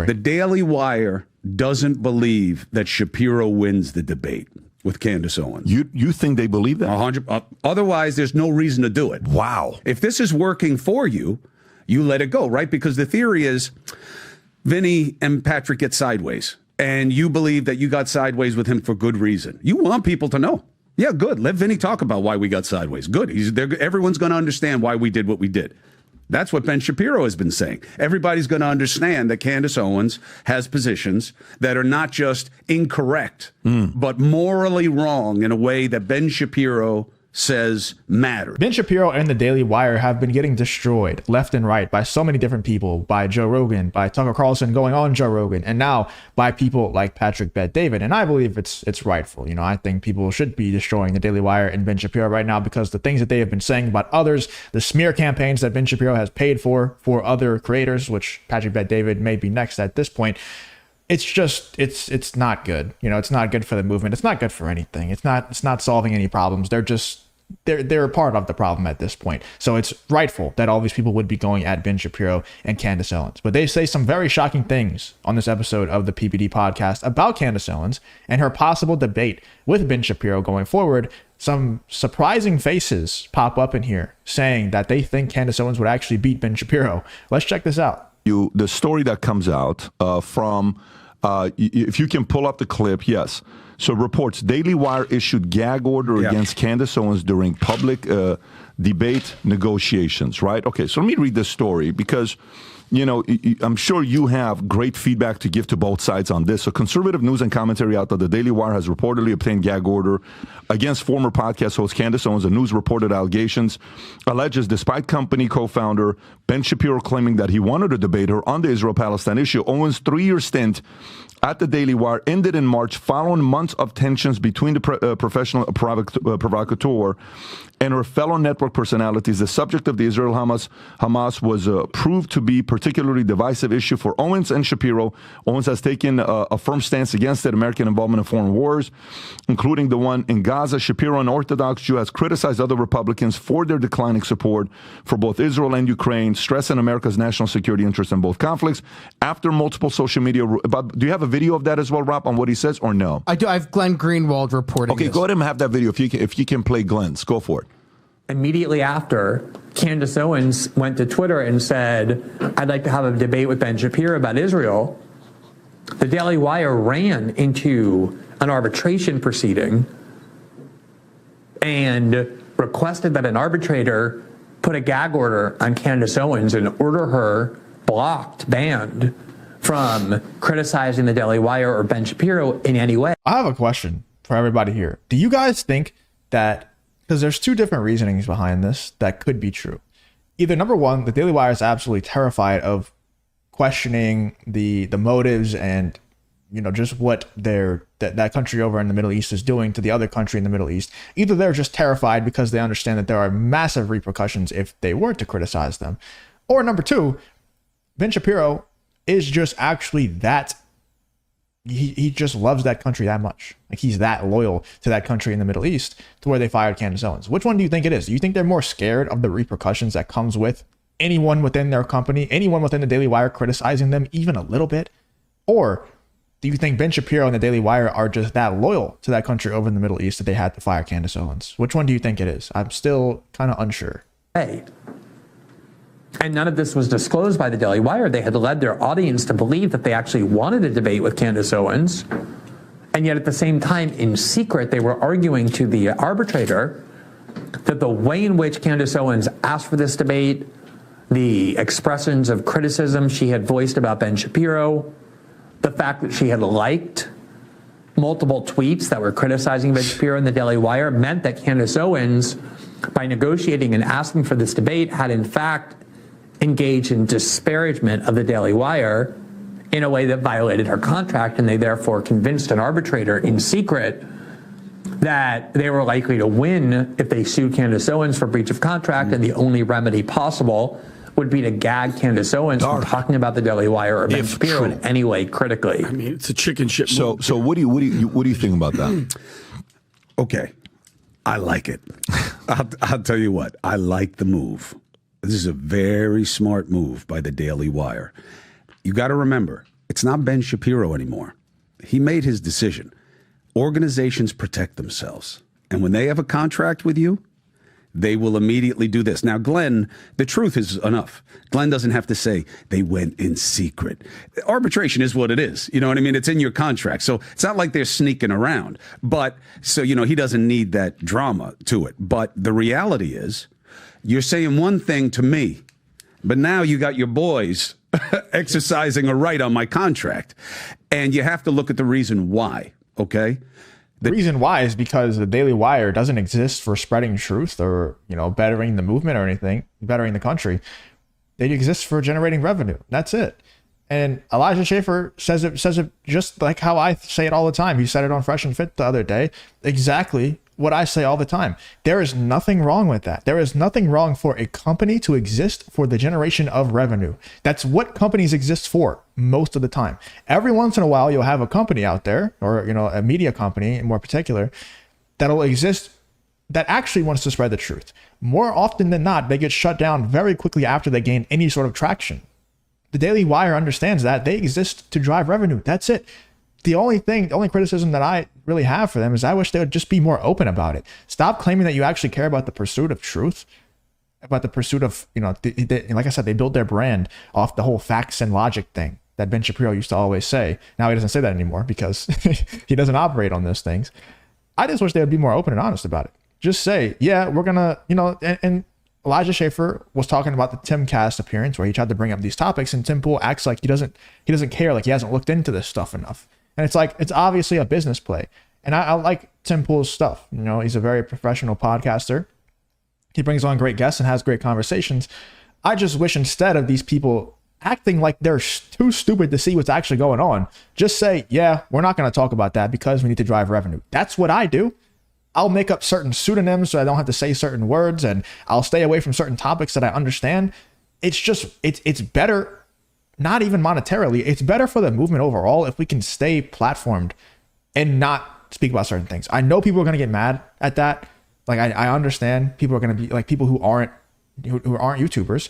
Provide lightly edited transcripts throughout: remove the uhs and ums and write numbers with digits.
The Daily Wire doesn't believe that Shapiro wins the debate with Candace Owens. You think they believe that? 100. Otherwise, there's no reason to do it. Wow. If this is working for you, you let it go, right? Because the theory is Vinny and Patrick get sideways, and you believe that you got sideways with him for good reason. You want people to know. Yeah, good. Let Vinny talk about why we got sideways. Good. Everyone's going to understand why we did what we did. That's what Ben Shapiro has been saying. Everybody's going to understand that Candace Owens has positions that are not just incorrect, but morally wrong in a way that Ben Shapiro says matters. Ben Shapiro and the Daily Wire have been getting destroyed left and right by so many different people, by Joe Rogan, by Tucker Carlson going on Joe Rogan, and now by people like Patrick Bet-David. And I believe it's rightful. You know, I think people should be destroying the Daily Wire and Ben Shapiro right now because the things that they have been saying about others, the smear campaigns that Ben Shapiro has paid for other creators, which Patrick Bet-David may be next at this point. It's just, it's not good. You know, it's not good for the movement. It's not good for anything. It's not solving any problems. They're a part of the problem at this point. So it's rightful that all these people would be going at Ben Shapiro and Candace Owens. But they say some very shocking things on this episode of the PBD podcast about Candace Owens and her possible debate with Ben Shapiro going forward. Some surprising faces pop up in here saying that they think Candace Owens would actually beat Ben Shapiro. Let's check this out. The story that comes out from, if you can pull up the clip, yes. So reports, Daily Wire issued gag order against Candace Owens during public debate negotiations, right? Okay, so let me read this story because, you know, I'm sure you have great feedback to give to both sides on this. So conservative news and commentary outlet The Daily Wire has reportedly obtained gag order against former podcast host Candace Owens. The news reported allegations alleges despite company co-founder Ben Shapiro claiming that he wanted to debate her on the Israel-Palestine issue, Owens' 3-year stint at the Daily Wire ended in March following months of tensions between the professional provocateur and her fellow network personalities. The subject of the Israel-Hamas was proved to be a particularly divisive issue for Owens and Shapiro. Owens has taken a firm stance against it, American involvement in foreign wars, including the one in Gaza. Shapiro, an Orthodox Jew, has criticized other Republicans for their declining support for both Israel and Ukraine, stressing America's national security interests in both conflicts. After multiple social media, do you have a video of that as well, Rob, on what he says, or no? I do. I have Glenn Greenwald reporting. Okay, go ahead and have that video if you can play Glenn's. Go for it. Immediately after, Candace Owens went to Twitter and said, I'd like to have a debate with Ben Shapiro about Israel. The Daily Wire ran into an arbitration proceeding and requested that an arbitrator put a gag order on Candace Owens and order her blocked, banned from criticizing the Daily Wire or Ben Shapiro in any way. I have a question for everybody here. Do you guys think that, because there's two different reasonings behind this that could be true. Either number one, the Daily Wire is absolutely terrified of questioning the motives and, you know, just what that country over in the Middle East is doing to the other country in the Middle East. Either they're just terrified because they understand that there are massive repercussions if they were to criticize them. Or number two, Ben Shapiro is just actually that, he just loves that country that much. Like, he's that loyal to that country in the Middle East to where they fired Candace Owens. Which one do you think it is? Do you think they're more scared of the repercussions that comes with anyone within their company, anyone within the Daily Wire criticizing them even a little bit? Or do you think Ben Shapiro and the Daily Wire are just that loyal to that country over in the Middle East that they had to fire Candace Owens? Which one do you think it is? I'm still kind of unsure. Hey. And none of this was disclosed by the Daily Wire. They had led their audience to believe that they actually wanted a debate with Candace Owens. And yet at the same time, in secret, they were arguing to the arbitrator that the way in which Candace Owens asked for this debate, the expressions of criticism she had voiced about Ben Shapiro, the fact that she had liked multiple tweets that were criticizing Ben Shapiro in the Daily Wire meant that Candace Owens, by negotiating and asking for this debate, had in fact engaged in disparagement of the Daily Wire in a way that violated her contract, and they therefore convinced an arbitrator in secret that they were likely to win if they sued Candace Owens for breach of contract, and the only remedy possible would be to gag Candace Owens from talking about the Daily Wire or Ben Shapiro in any way critically. I mean, it's a chicken shit move. So what do you think about that? Okay, I like it. I'll tell you what, I like the move. This is a very smart move by the Daily Wire. You got to remember, It's not Ben Shapiro anymore. He made his decision. Organizations protect themselves. And when they have a contract with you, they will immediately do this. Now, Glenn, the truth is enough. Glenn doesn't have to say they went in secret. Arbitration is what it is. You know what I mean? It's in your contract. So it's not like they're sneaking around. But so, he doesn't need that drama to it. But the reality is you're saying one thing to me, but now you got your boys exercising a right on my contract. And you have to look at the reason why. Okay. The reason why is because the Daily Wire doesn't exist for spreading truth or, bettering the movement or anything, bettering the country. They exist for generating revenue. That's it. And Elijah Schaffer says it just like how I say it all the time. He said it on Fresh and Fit the other day. Exactly what I say all the time. There is nothing wrong with that. There is nothing wrong for a company to exist for the generation of revenue. That's what companies exist for most of the time. Every once in a while, you'll have a company out there, or a media company in more particular, that'll exist that actually wants to spread the truth. More often than not, they get shut down very quickly after they gain any sort of traction. The Daily Wire understands that. They exist to drive revenue. That's it. The only criticism that I really have for them is I wish they would just be more open about it. Stop claiming that you actually care about the pursuit of truth, about the pursuit of, like I said, they build their brand off the whole facts and logic thing that Ben Shapiro used to always say. Now he doesn't say that anymore because he doesn't operate on those things. I just wish they would be more open and honest about it. Just say, yeah, we're going to, and Elijah Schaffer was talking about the Timcast appearance where he tried to bring up these topics, and Tim Pool acts like he doesn't care, like he hasn't looked into this stuff enough. And it's like, it's obviously a business play. And I like Tim Pool's stuff. He's a very professional podcaster. He brings on great guests and has great conversations. I just wish instead of these people acting like they're too stupid to see what's actually going on, just say, yeah, we're not going to talk about that because we need to drive revenue. That's what I do. I'll make up certain pseudonyms so I don't have to say certain words, and I'll stay away from certain topics that I understand. It's just, it's better. Not even monetarily, it's better for the movement overall if we can stay platformed and not speak about certain things. I know people are going to get mad at that. Like I understand people are going to be like, people who aren't YouTubers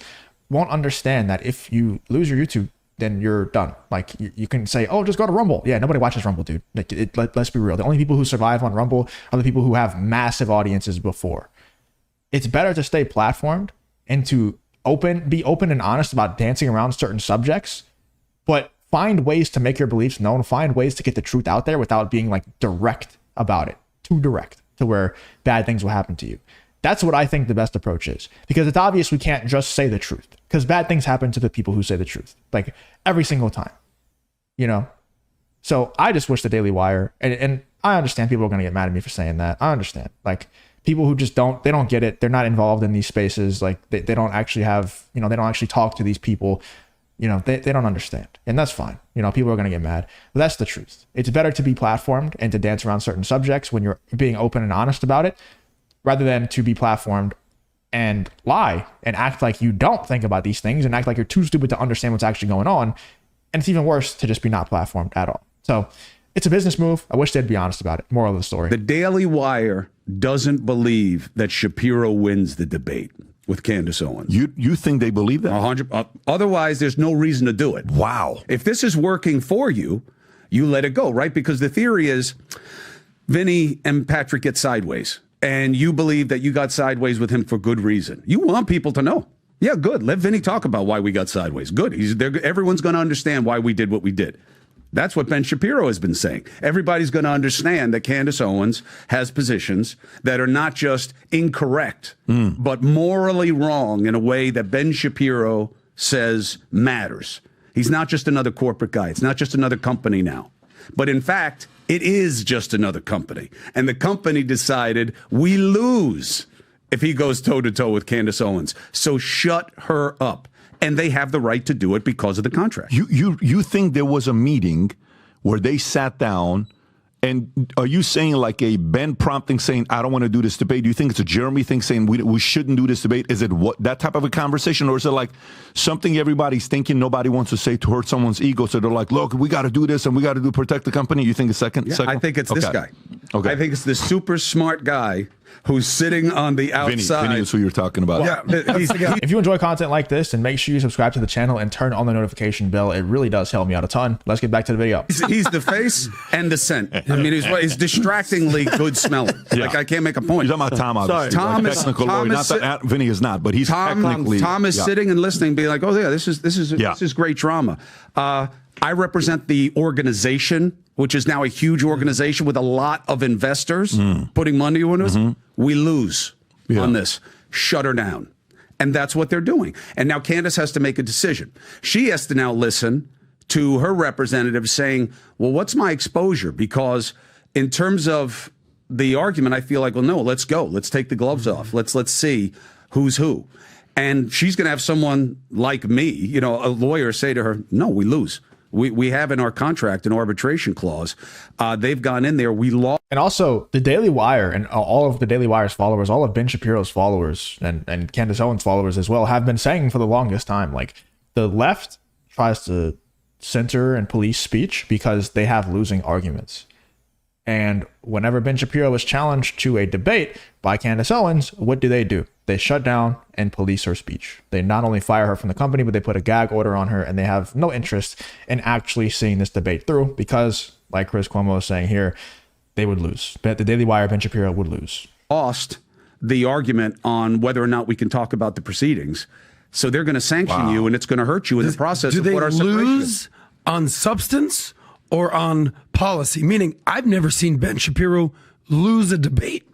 won't understand that if you lose your YouTube, then you're done. Like you can say, oh, just go to Rumble. Yeah, nobody watches Rumble, dude. Let's be real. The only people who survive on Rumble are the people who have massive audiences before. It's better to stay platformed and to be open and honest about dancing around certain subjects, but find ways to make your beliefs known, find ways to get the truth out there without being like direct about it, too direct to where bad things will happen to you. That's what I think the best approach is, because it's obvious we can't just say the truth, because bad things happen to the people who say the truth, like every single time, So I just wish the Daily Wire, and I understand people are going to get mad at me for saying that. I understand, like, people who just don't get it. They're not involved in these spaces. Like they don't actually have, they don't actually talk to these people. They don't understand. And that's fine. People are going to get mad, but that's the truth. It's better to be platformed and to dance around certain subjects when you're being open and honest about it, rather than to be platformed and lie and act like you don't think about these things and act like you're too stupid to understand what's actually going on. And it's even worse to just be not platformed at all. So it's a business move. I wish they'd be honest about it. Moral of the story. The Daily Wire doesn't believe that Shapiro wins the debate with Candace Owens. You think they believe that? 100. Otherwise, there's no reason to do it. Wow. If this is working for you, you let it go, right? Because the theory is Vinny and Patrick get sideways, and you believe that you got sideways with him for good reason. You want people to know. Yeah, good. Let Vinny talk about why we got sideways. Good. Everyone's going to understand why we did what we did. That's what Ben Shapiro has been saying. Everybody's going to understand that Candace Owens has positions that are not just incorrect, but morally wrong in a way that Ben Shapiro says matters. He's not just another corporate guy. It's not just another company now. But in fact, it is just another company. And the company decided we lose if he goes toe-to-toe with Candace Owens. So shut her up. And they have the right to do it because of the contract. You think there was a meeting where they sat down, and are you saying like a Ben prompting saying, I don't want to do this debate? Do you think it's a Jeremy thing saying we shouldn't do this debate? Is it that type of a conversation? Or is it like something everybody's thinking nobody wants to say to hurt someone's ego? So they're like, look, we got to do this and we got to protect the company. You think a second? I think it's this guy. Okay. I think it's the super smart guy who's sitting on the outside. Vinny is who you're talking about. Yeah. If you enjoy content like this, then make sure you subscribe to the channel and turn on the notification bell. It really does help me out a ton. Let's get back to the video. He's the face and the scent. I mean, he's distractingly good smelling. Like, I can't make a point. You're talking about Tom, obviously. Tom like is- technical Tom lawyer. is Not that Vinny is not, but he's technically. Tom is sitting and listening, being like, "Oh yeah, this is great drama." I represent the organization, which is now a huge organization with a lot of investors putting money into us. We lose on this. Shut her down. And that's what they're doing. And now Candace has to make a decision. She has to now listen to her representative saying, well, what's my exposure? Because in terms of the argument, I feel like, well, no, let's go. Let's take the gloves off. Let's see who's who. And she's going to have someone like me, you know, a lawyer, say to her, no, we lose. We have in our contract an arbitration clause. They've gone in there. We lost. And also, the Daily Wire and all of the Daily Wire's followers, all of Ben Shapiro's followers and Candace Owens' followers as well, have been saying for the longest time, like, the left tries to censor and police speech because they have losing arguments. And whenever Ben Shapiro was challenged to a debate by Candace Owens, what do? They shut down and police her speech. They not only fire her from the company, but they put a gag order on her, and they have no interest in actually seeing this debate through because, like Chris Cuomo is saying here, they would lose. The Daily Wire, Ben Shapiro would lose. Lost the argument on whether or not we can talk about the proceedings. So they're going to sanction you, and it's going to hurt you in the process Do of they what our separation is. lose on substance or on policy? Meaning, I've never seen Ben Shapiro lose a debate.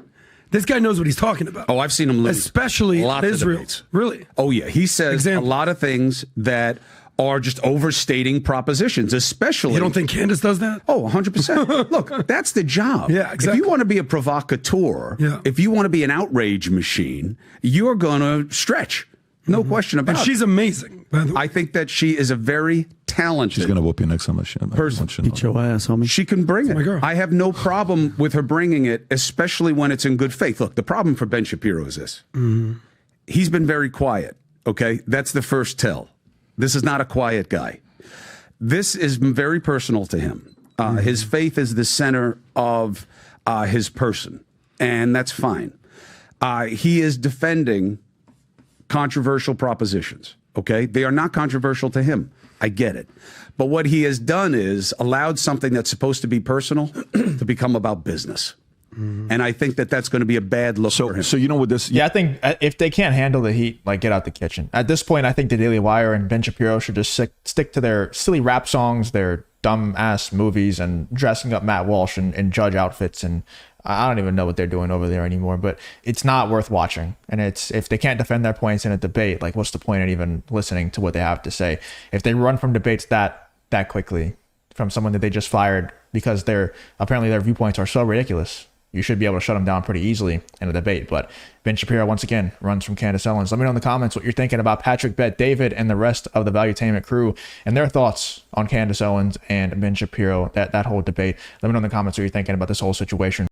This guy knows what he's talking about. Oh, I've seen him lose. Especially Lots of Israel. debates. Really? Oh, yeah. He says Example. a lot of things that are just overstating propositions, especially. You don't think Candace does that? Oh, 100%. Look, that's the job. Yeah, exactly. If you want to be a provocateur, if you want to be an outrage machine, you're going to stretch. No question about it. And she's amazing, by the way. I think that she is a very talented She's going to whoop you next time. person. Beat your ass, homie. She can bring it. my girl. I have no problem with her bringing it, especially when it's in good faith. Look, the problem for Ben Shapiro is this. He's been very quiet, okay? That's the first tell. This is not a quiet guy. This is very personal to him. His faith is the center of his person, and that's fine. He is defending controversial propositions, okay? They are not controversial to him. I get it. But what he has done is allowed something that's supposed to be personal to become about business. And I think that that's going to be a bad look for him. So you know what this? Yeah, I think if they can't handle the heat, like, get out the kitchen. At this point, I think the Daily Wire and Ben Shapiro should just stick to their silly rap songs, their dumb ass movies, and dressing up Matt Walsh in judge outfits. And I don't even know what they're doing over there anymore, but it's not worth watching. And it's, if they can't defend their points in a debate, like, what's the point in even listening to what they have to say? If they run from debates that quickly from someone that they just fired because apparently their viewpoints are so ridiculous, you should be able to shut them down pretty easily in a debate. But Ben Shapiro, once again, runs from Candace Owens. Let me know in the comments what you're thinking about Patrick Bet-David and the rest of the Valuetainment crew and their thoughts on Candace Owens and Ben Shapiro, that whole debate. Let me know in the comments what you're thinking about this whole situation.